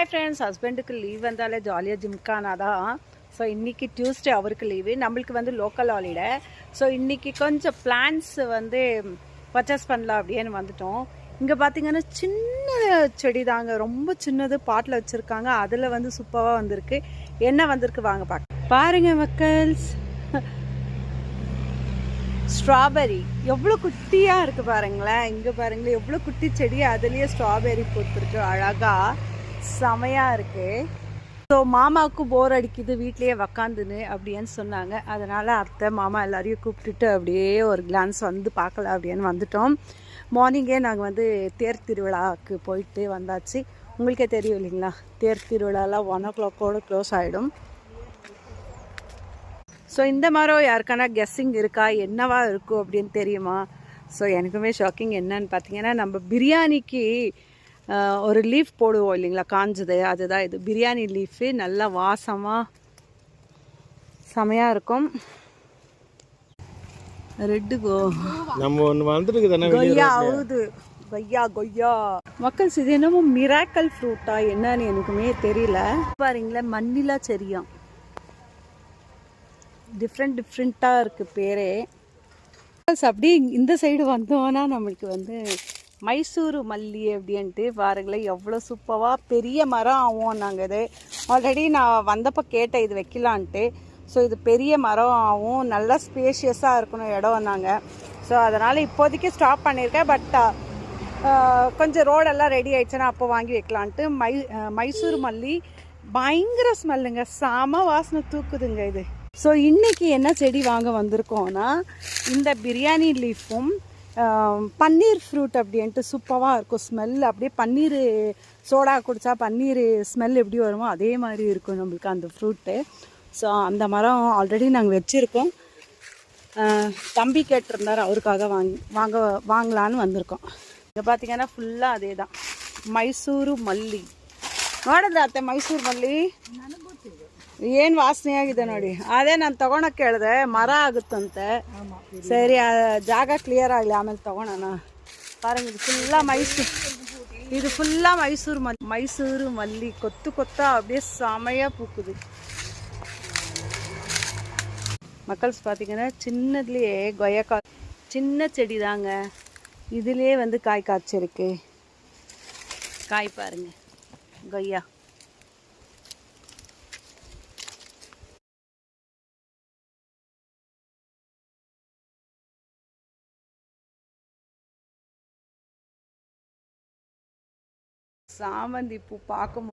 Hi friends, ஹஸ்பண்டுக்கு leave வந்தாலே ஜாலியாக ஜிம்கானா தான். ஸோ இன்றைக்கி டியூஸ்டே அவருக்கு லீவு, நம்மளுக்கு வந்து லோக்கல் ஹாலிடே. ஸோ இன்றைக்கி கொஞ்சம் பிளான்ஸ் வந்து பர்ச்சேஸ் பண்ணலாம் அப்படின்னு வந்துட்டோம். இங்கே பார்த்தீங்கன்னா சின்ன செடி தாங்க, ரொம்ப சின்னது பாட்டில் வச்சுருக்காங்க. அதில் வந்து சூப்பராக வந்திருக்கு. என்ன வந்திருக்கு வாங்க பாருங்கள் மக்கள்ஸ். ஸ்ட்ராபெரி எவ்வளோ குட்டியாக இருக்குது பாருங்களேன். இங்கே பாருங்களேன் எவ்வளோ குட்டி செடி, அதுலேயே ஸ்ட்ராபெரி பூத்துருக்கு அழகாக, செமையாக இருக்குது. ஸோ மாமாவுக்கு போர் அடிக்குது வீட்லேயே உக்காந்துன்னு அப்படின்னு சொன்னாங்க. அதனால் அத்தை மாமா எல்லாரையும் கூப்பிட்டுட்டு அப்படியே ஒரு கிளான்ஸ் வந்து பார்க்கலாம் அப்படின்னு வந்துட்டோம். மார்னிங்கே நாங்கள் வந்து தேர் திருவிழாவுக்கு போயிட்டு வந்தாச்சு. உங்களுக்கே தெரியும் இல்லைங்களா, தேர் திருவிழாலாம் 1 o'clock க்ளோஸ் ஆகிடும். ஸோ இந்த மரம் யாருக்கான கெஸ்ஸிங் இருக்கா, என்னவா இருக்கும் அப்படின்னு தெரியுமா? ஸோ எனக்குமே ஷாக்கிங். என்னன்னு பார்த்தீங்கன்னா, நம்ம பிரியாணிக்கு ஒரு லீஃப் போடுவோம் இல்லைங்களா, காஞ்சது, அதுதான் இது. பிரியாணி லீஃபு நல்லா வாசமாக செமையாக இருக்கும். ரெட்டு கொய்யா ஆகுது, கொய்யா மக்கள்ஸ். இது என்னமோ மிராக்கல் ஃப்ரூட்டா என்னன்னு எனக்குமே தெரியல. பாருங்களேன், மண்ணிலா செரியாம், டிஃப்ரெண்ட்டாக இருக்குது பேரே. அப்படியே இந்த சைடு வந்தோன்னா நம்மளுக்கு வந்து மைசூர் மல்லி அப்படின்ட்டு பாருங்களேன், எவ்வளோ சூப்பராக பெரிய மரம் ஆகும். நாங்கள் இது ஆல்ரெடி நான் வந்தப்போ கேட்டேன் இது வைக்கலான்ட்டு. ஸோ இது பெரிய மரம் ஆகும், நல்லா ஸ்பேஷியஸாக இருக்கணும் இடம் நாங்கள். ஸோ அதனால் இப்போதைக்கு ஸ்டாப் பண்ணியிருக்கேன். பட் கொஞ்சம் ரோடெல்லாம் ரெடி ஆகிடுச்சுன்னா அப்போ வாங்கி வைக்கலான்ட்டு. மைசூர் மல்லி பயங்கர ஸ்மெல்லுங்க, செம வாசனை தூக்குதுங்க இது. ஸோ இன்றைக்கி என்ன செடி வாங்க வந்திருக்கோன்னா, இந்த பிரியாணி லீஃபும் பன்னீர் ஃப்ரூட் அப்படின்ட்டு சூப்பராக இருக்கும் ஸ்மெல். அப்படியே பன்னீர் சோடா குடித்தா பன்னீர் ஸ்மெல் எப்படி வருமோ அதே மாதிரி இருக்கும் நம்மளுக்கு அந்த ஃப்ரூட்டு. ஸோ அந்த மரம் ஆல்ரெடி நாங்கள் வச்சுருக்கோம். தம்பி கேட்டிருந்தார், அவருக்காக வாங்கலான்னு வந்திருக்கோம். இங்கே பார்த்தீங்கன்னா ஃபுல்லாக அதே தான், மைசூರು ಮಲ್ಲಿ. ನೋಡಿದ್ರೆ ಅತ್ತೆ ಮೈಸೂರು ಮಲ್ಲಿ ಏನು ವಾಸನೆ ಆಗಿದೆ ನೋಡಿ. ಅದೇ ನಾನು ತಗೊಳಕ್ಕೆ ಹೇಳಿದೆ, ಮರ ಆಗುತ್ತಂತೆ. ಸರಿ, ಜಾಗ ಕ್ಲಿಯರ್ ಆಗಲಿ, ಆಮೇಲೆ ತಗೊಳೋಣ. பாருங்க, இது ஃபுல்லாக மைசூர் மல்லி கொத்தா அப்படியே செமையாக பூக்குது. மக்கள்ஸ் பார்த்தீங்கன்னா சின்னதுலேயே கொய்யாக்காய், சின்ன செடி தாங்க, இதுலேயே வந்து காய் காய்ச்சிருக்கு. காய் பாருங்க, கொய்யா. சாமந்தி பூ பார்க்கும்